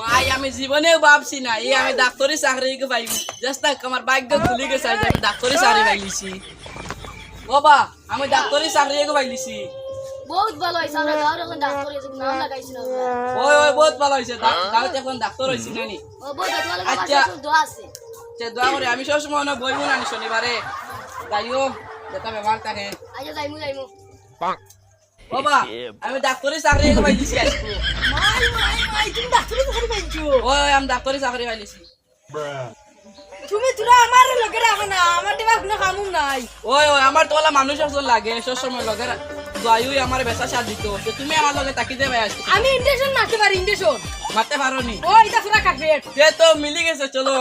মাই আমি জীবনেও ভাবছি না এই আমি ডাক্তারি চাকরি পাইব জাস্ট আমার ভাগ্য খুলে গেছে যে আমি ডাক্তারি চাকরি পাইলিছি বাবা আমি ডাক্তারি চাকরি পাইলিছি বহুত ভালো হইছে আমরা গাঁর এখন ডাক্তার হইছে নাম লাগাইছিল ওই ওই বহুত ভালো হইছে গাঁতে এখন ডাক্তার হইছি নানি ও বহুত ভালো আচ্ছা। আছে দোয়া আছে যে দোয়া করে আমি সবসময় না বইব না শনিবারে যাইও যেটা ব্যবহার থাকে আচ্ছা যাইমু বাবা আমি ডাক্তারি চাকরি পাইলিছি আজকে মাই তুমি ডাক্তারি চাকরি পাইছো ওই ওই আমি ডাক্তারি চাকরি পাইলিছি তুমি তোরা আমার লগে রাখো না আমার দেবা কোনো কামু নাই ওই ওই আমার তোলা মানুষ আসল লাগে সবসময় লগে যাইও আমার বেচা সাথ দিত তো তুমি আমার লগে তাকি দেবে আজকে আমি ইন্ডেশন মারতে পারি ইন্ডেশন মারতে পারো নি ও এটা পুরা কাটলেট তে তো মিলি গেছে চলো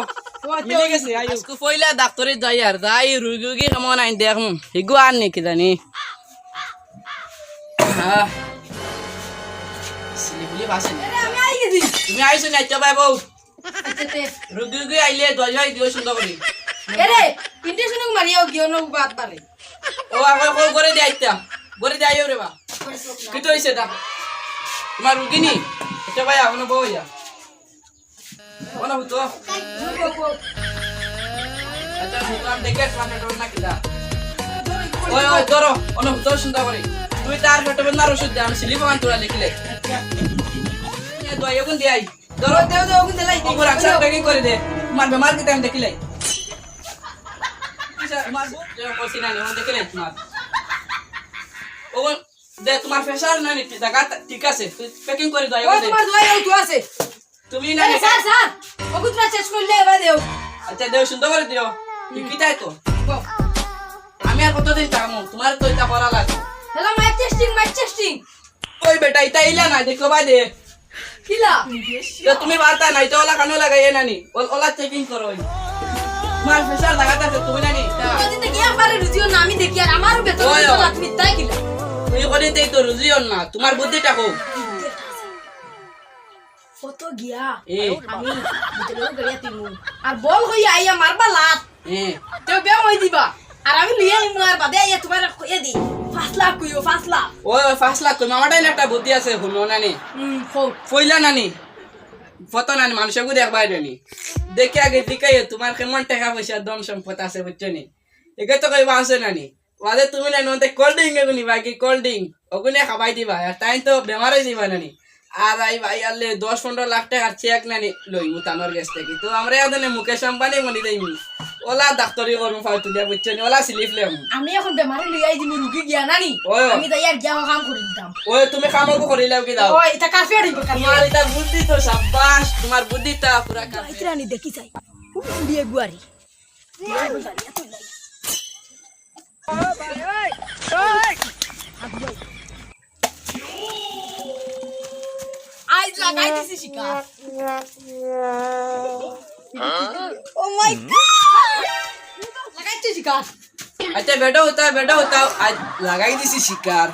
মিলি গেছে আজকে পয়লা ডাক্তারি যাই আর যাই রুগী কেমন আইন দেখুন হিগু আর নাকি জানি সিলিগুলি বাসে আমি আই গেছি তুমি আইছো না তো ভাই বউ আচ্ছা তে রুগী আইলে দয়াই দিও সুন্দর করে এরে ইন্ডেশন মারিয়াও গিয়ে ন বাত পারে ও আবার কল করে দি আইতা করে দি আইও রে বা কি তো হইছে দা তোমার রুগী নি এটা ভাই আপন বউ ইয়া কোন হতো আচ্ছা হুকাম দেখে সামনে ডর না কিদা ওই ওই ধরো অন হতো সুন্দর করে তুই তার ফটো বন্দার ওষুধ দে আমি সিলিপ আন তোরা লিখলে এ দই এগুন দি আই ধরো দেও দেও ওগুন দেলাই ওগুন আচ্ছা প্যাকিং করে দে তোমার বেমার কি টাইম দেখিলাই মারবো যে কইছি না নিও দেখিলাই তোমার ওগুন দে তোমার প্রেসার না নি জায়গা ঠিক আছে তুই প্যাকিং করে দই ও তোমার দোয়া তো আছে তুমি না আরে স্যার স্যার ওগুন তোরা চেক করলে এবার দেও আচ্ছা দেও সুন্দর করে দিও কি তাই তো আমি আর কতদিন থাকবো তোমার তো এটা করা লাগবে হ্যালো মাইক টেস্টিং ওই বেটা এটা ইলা না দেখো ভাই দে কিলা তো তুমি বার্তা নাই তো ওলা কানো লাগাই নানি ওলা চেকিং করো তোমার প্রেসার লাগাতে আছে তুমি নানি যদি দেখি আমারে রুজিও না আমি দেখি আর আমারও বেতন ওই, তো ওই। লাখ মিথ্যাই কিলা তুই কোদিন তেই তো রুজিও না তোমার বুদ্ধিটা কো কত গিয়া এ আমি ভিতরে গড়িয়া তিনু আর বল হই আইয়া মারবা লাত এ তো বে মই দিবা আর আমি লিয়ে আইমু আর বাদে আইয়া তোমার কইয়া দি 5 লাখ কইও 5 লাখ ওই 5 লাখ কই মামাটাই একটা বুদ্ধি আছে হুনো নানি হো ফইলা নানি ফটো নানি মানুষকে দেখবাই নানি দেখে আগে দিকাই তোমার কেমন টাকা পয়সা ধন সম্পদ আছে বুঝছনি একে তো কইবা আছে নানি ওয়াদে তুমি না নতে কোল্ড ড্রিঙ্ক এগুনি বাকি কোল্ড ড্রিঙ্ক ওগুনে খাবাই দিবা আর তাই তো বেমারে দিবা নানি আর আই ভাই আলে 10-15 লাখ টাকার চেক নানি লই উতানোর কাছ থেকে তো আমরা এখানে মুকেশ আম্বানি মনি দেইমি ওলা ডাক্তারি করুম ফালতু দিয়া বুঝছনি ওলা সিলিফ লেম আমি এখন বেমারে লই আই দিমু রুগী গিয়া নানি ওই। আমি তাই আর গিয়া কাম করে দিতাম ওই তুমি কামকো করিলাও কি দাও ওই এটা কাফে আইব তোমার এটা বুদ্ধি তো সাবাস তোমার বুদ্ধিটা পুরা কাজ রানি দেখি চাই উড়িয়ে গুয়ারি আইজ লাগাই দিছি শিকার ও মাই গড লাগাইছি শিকার अच्छा बेटा होता आज लगाई दिसी शिकार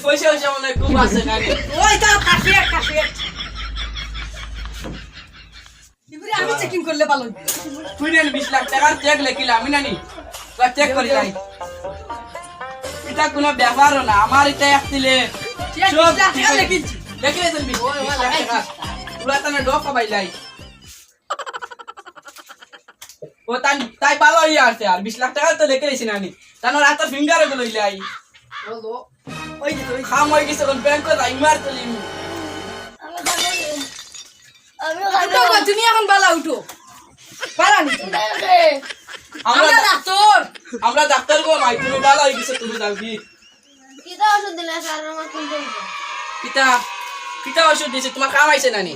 पैसा पैसा মানে খুব আছে নানি ওই তা কাফে ইবরে আমি চেকিং করলে ভালো তুই 20 লাখ টাকা চেক লেখিলা আমি নানি তুই চেক করি লাই এটা কোনো ব্যাপার না আমার এটা একদিলে সব টাকা লেখিছি দেখিলে তুমি 20 লাখ টাকা পুরা তানে ডক পাই লাই ও তাই ভালো হই আছে আর 20 লাখ টাকা তো লেখে দিছি নানি তানোর হাতে ফিঙ্গার গুলো লাই বলো ওই যে ওই খাম হই গেছে কোন ব্যাংক যাই মার তো লিমু উঠো গো, তুমি এখন বালা উঠো বালা নি আমরা ডাক্তার আমরা ডাক্তার গো মাই তুমি ভালো হই গেছে তুমি যাও কি কিটা ওষুধ দিলে স্যার আমার কোন কিতা কিতা ওষুধ দিছি তোমার কাম আইছে নানি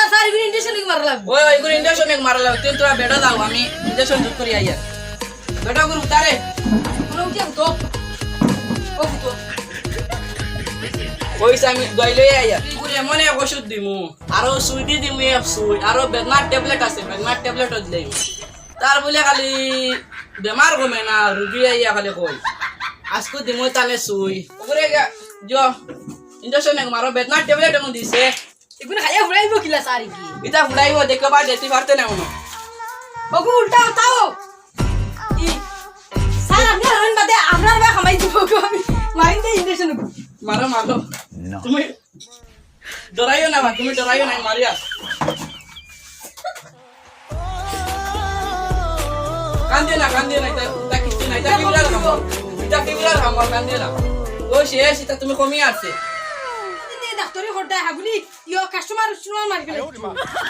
স্যার ইগুলো ইনজেকশন কি মারা লাগবে ওই গুলো ইনজেকশন এক মারা লাগ তুই তোরা বেটা দাও আমি ইনজেকশন যোগ করি আইয়া বেটা গুরু তারে কোনো উঠে তো ও তো ওইসা আমি দইলে আইয়া পুরে মনে ওষুধ দিমু আর সুই দিমু এক সুই আর বেদনার ট্যাবলেট আছে বেদনার ট্যাবলেট দিলাই তার বলে খালি বেমার কমে না রুগী আইয়া খালি কই আজকে দিমু তালে সুই ওরে যো ইনজেকশন এক মারো বেদনার ট্যাবলেট এমন দিছে এগুলো খাইয়া উড়াইবো কিলা সারি কি এটা ফুলাইব দেখবা যেতে পারতে না মনে ওগো উল্টা তাও কি স্যার আপনি হরন বাদে আপনার বা খামাই দিব গো আমি মাইন দে ইনজেকশন মারো মারো তুমি ডরাইও না তুমি ডরাইও না মারিয়া কান্দিও না এটা কিছু না এটা কিবলার হামল কান্দিও না ও শেষ এটা তুমি কমিয়ে আসছে ডাক্তারি হড্ডা হাবলি ইয়ো কাস্টমার শুনার মারি গেল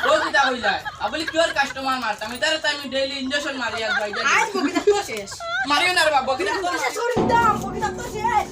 ও কিটা হইলা আবলি কিওর কাস্টমার মারতাম এটারে তো আমি ডেইলি ইনজেকশন মারি আর ভাই আজ বকি ডাক্তার শেষ মারিও না রে বাবা বকি ডাক্তার শেষ করে দাম বকি ডাক্তার শেষ